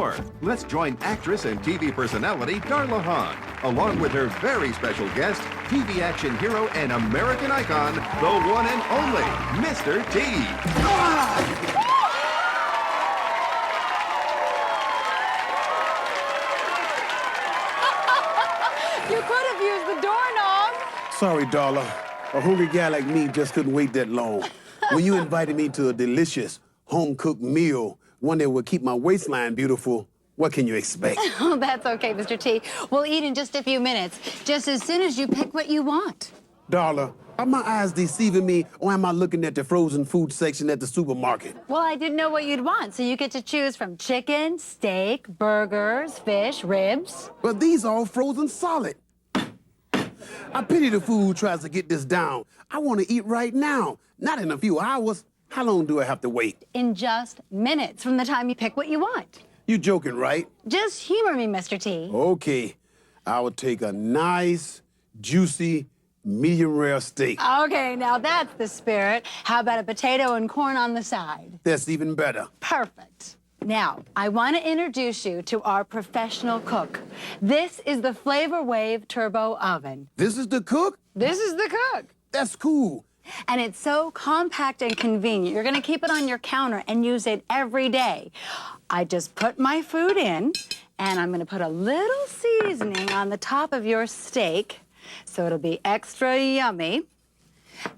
more. Let's join actress and TV personality Darla Hahn, along with her very special guest, TV action hero and American icon, the one and only Mr. T. You could have used the doorknob. Sorry, Darla. A hungry guy like me just couldn't wait that long. When you invited me to a delicious home-cooked meal, one that would keep my waistline beautiful, what can you expect? Oh, that's okay, Mr. T. We'll eat in just a few minutes, just as soon as you pick what you want. Darla, are my eyes deceiving me, or am I looking at the frozen food section at the supermarket? Well, I didn't know what you'd want, so you get to choose from chicken, steak, burgers, fish, ribs. But these are all frozen solid. I pity the fool who tries to get this down. I want to eat right now, not in a few hours. How long do I have to wait? In just minutes from the time you pick what you want. You joking, right? Just humor me, Mr. T. Okay. I will take a nice, juicy, medium rare steak. Okay, now that's the spirit. How about a potato and corn on the side? That's even better. Perfect. Now, I want to introduce you to our professional cook. This is the FlavorWave Turbo Oven. This is the cook? This is the cook. That's cool. And it's so compact and convenient. You're going to keep it on your counter and use it every day. I just put my food in, and I'm going to put a little seasoning on the top of your steak, so it'll be extra yummy.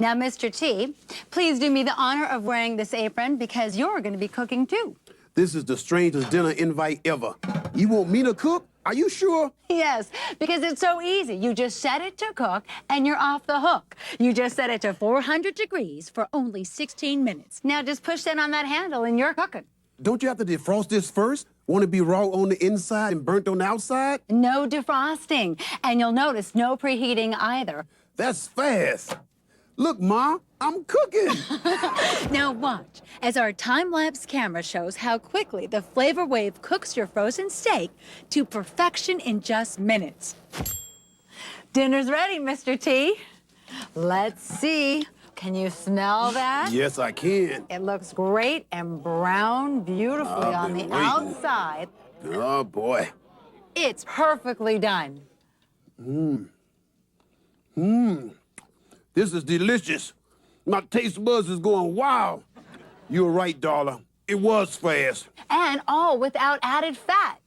Now, Mr. T, please do me the honor of wearing this apron because you're going to be cooking too. This is the strangest dinner invite ever. You want me to cook? Are you sure? Yes, because it's so easy. You just set it to cook, and you're off the hook. You just set it to 400 degrees for only 16 minutes. Now just push in on that handle, and you're cooking. Don't you have to defrost this first? Want it to be raw on the inside and burnt on the outside? No defrosting. And you'll notice no preheating either. That's fast. Look, Ma, I'm cooking. Now watch as our time-lapse camera shows how quickly the FlavorWave cooks your frozen steak to perfection in just minutes. Dinner's ready, Mr. T. Let's see. Can you smell that? Yes, I can. It looks great and browned beautifully on the outside. Oh, boy. It's perfectly done. This is delicious. My taste buds is going wild. You're right, Darla. It was fast. And all without added fat.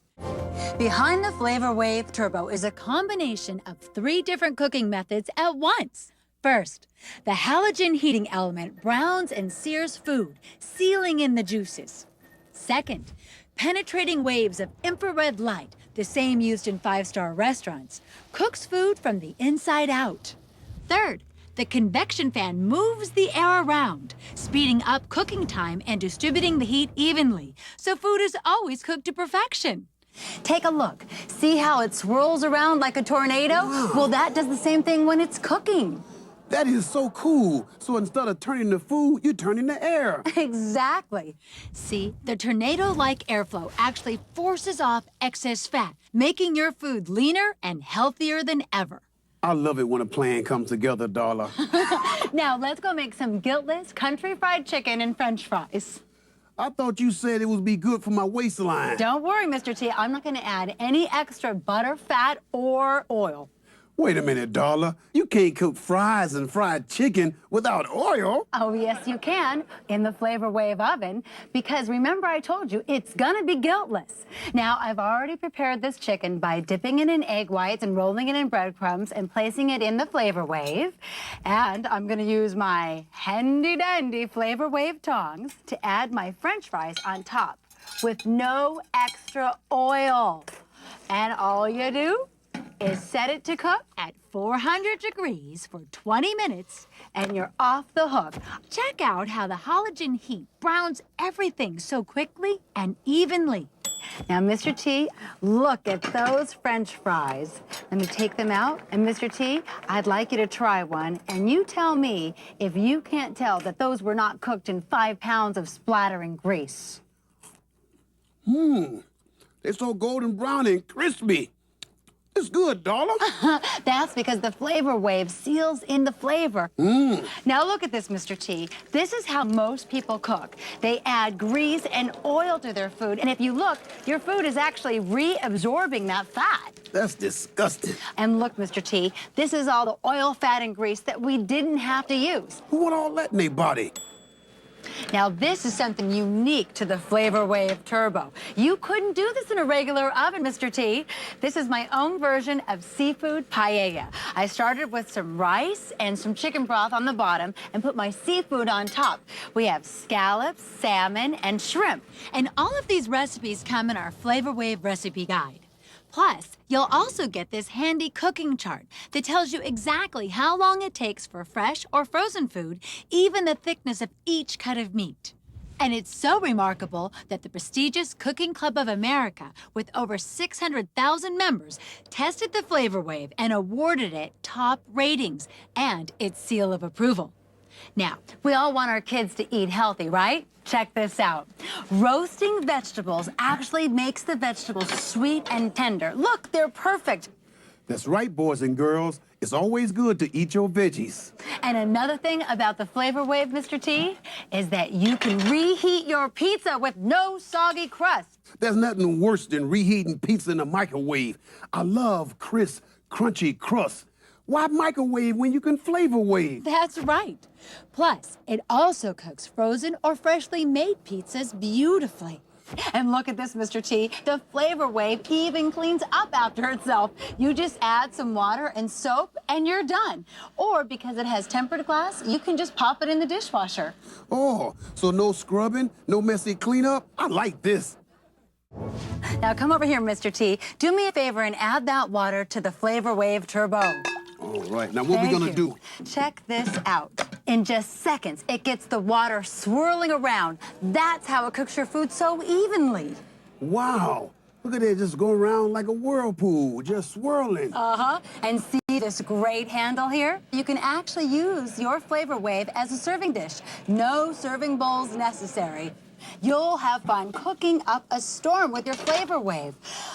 Behind the FlavorWave Turbo is a combination of 3 different cooking methods at once. First, the halogen heating element browns and sears food, sealing in the juices. Second, penetrating waves of infrared light, the same used in 5-star restaurants, cooks food from the inside out. Third, the convection fan moves the air around, speeding up cooking time and distributing the heat evenly, so food is always cooked to perfection. Take a look. See how it swirls around like a tornado? Well, that does the same thing when it's cooking. That is so cool. So instead of turning the food, you turn in the air. Exactly. See, the tornado-like airflow actually forces off excess fat, making your food leaner and healthier than ever. I love it when a plan comes together, Darla. Now, let's go make some guiltless country fried chicken and French fries. I thought you said it would be good for my waistline. Don't worry, Mr. T. I'm not going to add any extra butter, fat, or oil. Wait a minute, Darla. You can't cook fries and fried chicken without oil. Oh, yes, you can, in the FlavorWave oven, because remember I told you, it's gonna be guiltless. Now, I've already prepared this chicken by dipping it in egg whites and rolling it in breadcrumbs and placing it in the FlavorWave. And I'm gonna use my handy-dandy FlavorWave tongs to add my French fries on top with no extra oil. And all you do is set it to cook at 400 degrees for 20 minutes, and you're off the hook. Check out how the halogen heat browns everything so quickly and evenly. Now, Mr. T, look at those French fries. Let me take them out. And Mr. T, I'd like you to try one, and you tell me if you can't tell that those were not cooked in 5 pounds of splattering grease. They're so golden brown and crispy. This Tastes good, Darla. That's because the FlavorWave seals in the flavor. Now look at this, Mr. T. This is how most people cook. They add grease and oil to their food, and if you look, your food is actually reabsorbing that fat. That's disgusting. And look, Mr. T, this is all the oil, fat, and grease that we didn't have to use. Who want all that in their body? Now, this is something unique to the FlavorWave Turbo. You couldn't do this in a regular oven, Mr. T. This is my own version of seafood paella. I started with some rice and some chicken broth on the bottom and put my seafood on top. We have scallops, salmon, and shrimp. And all of these recipes come in our FlavorWave recipe guide. Plus, you'll also get this handy cooking chart that tells you exactly how long it takes for fresh or frozen food, even the thickness of each cut of meat. And it's so remarkable that the prestigious Cooking Club of America, with over 600,000 members, tested the FlavorWave and awarded it top ratings and its seal of approval. Now, we all want our kids to eat healthy, right? Check this out. Roasting vegetables actually makes the vegetables sweet and tender. Look, they're perfect. That's right, boys and girls. It's always good to eat your veggies. And another thing about the FlavorWave, Mr. T, is that you can reheat your pizza with no soggy crust. There's nothing worse than reheating pizza in the microwave. I love crisp, crunchy crust. Why microwave when you can FlavorWave? That's right. Plus, it also cooks frozen or freshly made pizzas beautifully. And look at this, Mr. T. The FlavorWave even cleans up after itself. You just add some water and soap and you're done. Or because it has tempered glass, you can just pop it in the dishwasher. Oh, so no scrubbing, no messy cleanup? I like this. Now come over here, Mr. T. Do me a favor and add that water to the FlavorWave Turbo. All right, now what we gonna do? Check this out. In just seconds, it gets the water swirling around. That's how it cooks your food so evenly. Wow, look at it just go around like a whirlpool, just swirling. And see this great handle here? You can actually use your FlavorWave as a serving dish. No serving bowls necessary. You'll have fun cooking up a storm with your FlavorWave.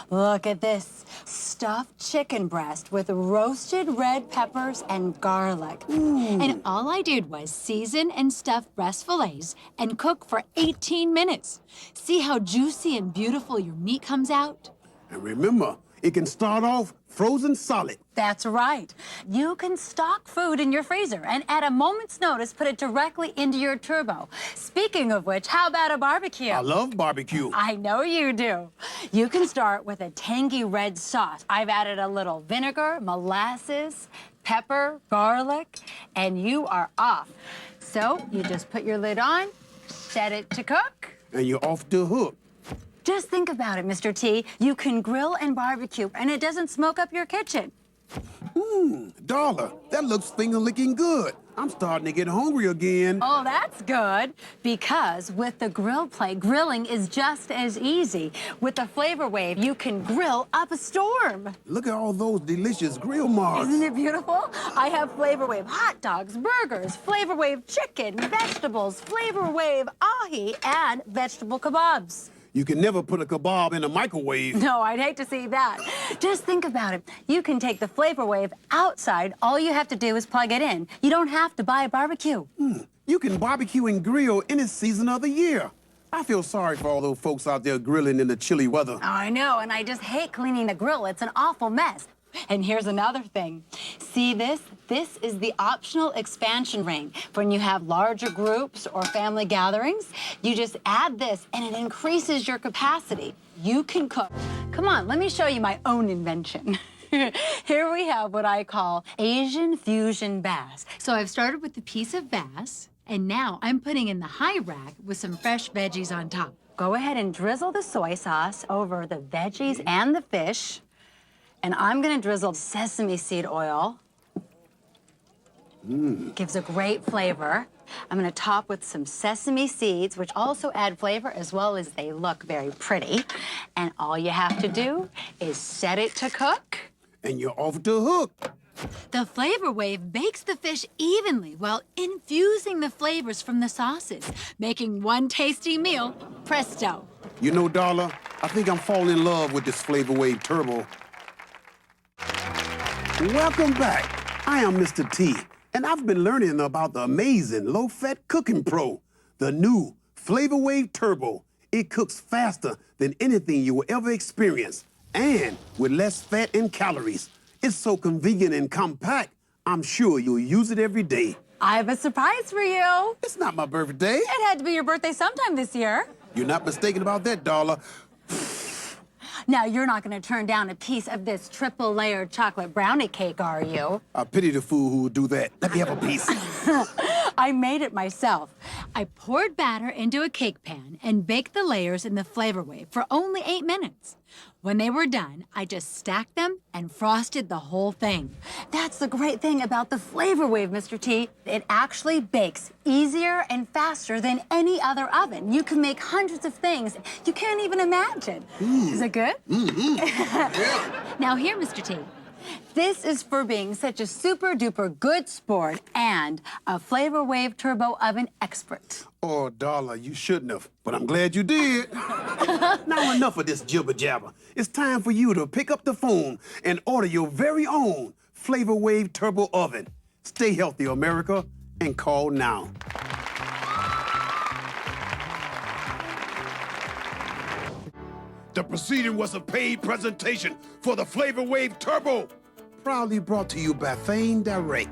Look at this. Stuffed chicken breast with roasted red peppers and garlic. And all I did was season and stuff breast fillets and cook for 18 minutes. See how juicy and beautiful your meat comes out? And remember, it can start off frozen solid. That's right. You can stock food in your freezer and at a moment's notice put it directly into your turbo. Speaking of which, how about a barbecue? I love barbecue. I know you do. You can start with a tangy red sauce. I've added a little vinegar, molasses, pepper, garlic, and you are off. So you just put your lid on, set it to cook. And you're off the hook. Just think about it, Mr. T. You can grill and barbecue, and it doesn't smoke up your kitchen. Darla, that looks finger-licking good. I'm starting to get hungry again. Oh, that's good, because with the grill plate, grilling is just as easy. With the FlavorWave, you can grill up a storm. Look at all those delicious grill marks. Isn't it beautiful? I have FlavorWave hot dogs, burgers, FlavorWave chicken, vegetables, FlavorWave ahi, and vegetable kebabs. You can never put a kebab in a microwave. No, I'd hate to see that. Just think about it. You can take the FlavorWave outside. All you have to do is plug it in. You don't have to buy a barbecue. You can barbecue and grill any season of the year. I feel sorry for all those folks out there grilling in the chilly weather. Oh, I know, and I just hate cleaning the grill. It's an awful mess. And here's another thing. See this? This is the optional expansion ring. For when you have larger groups or family gatherings, you just add this and it increases your capacity. You can cook. Come on, let me show you my own invention. Here we have what I call Asian fusion bass. So I've started with a piece of bass, and now I'm putting in the high rack with some fresh veggies on top. Go ahead and drizzle the soy sauce over the veggies and the fish. And I'm gonna drizzle sesame seed oil. Gives a great flavor. I'm gonna top with some sesame seeds, which also add flavor as well as they look very pretty. And all you have to do is set it to cook. And you're off the hook. The FlavorWave bakes the fish evenly while infusing the flavors from the sauces, making one tasty meal presto. You know, Darla, I think I'm falling in love with this FlavorWave Turbo. Welcome back. I am Mr. T, and I've been learning about the amazing low-fat cooking pro, the new FlavorWave Turbo. It cooks faster than anything you will ever experience, and with less fat and calories. It's so convenient and compact, I'm sure you'll use it every day. I have a surprise for you. It's not my birthday. It had to be your birthday sometime this year. You're not mistaken about that, Darla. Now, you're not going to turn down a piece of this triple-layered chocolate brownie cake, are you? I pity the fool who would do that. Let me have a piece. I made it myself. I poured batter into a cake pan and baked the layers in the FlavorWave for only 8 minutes. When they were done, I just stacked them and frosted the whole thing. That's the great thing about the FlavorWave, Mr. T. It actually bakes easier and faster than any other oven. You can make hundreds of things you can't even imagine. Is it good? Now here, Mr. T. This is for being such a super-duper good sport and a FlavorWave Turbo Oven expert. Oh, Darla, you shouldn't have, but I'm glad you did. Now enough of this jibber-jabber. It's time for you to pick up the phone and order your very own FlavorWave Turbo Oven. Stay healthy, America, and call now. The proceeding was a paid presentation for the FlavorWave Turbo. Proudly brought to you by Fane Direct.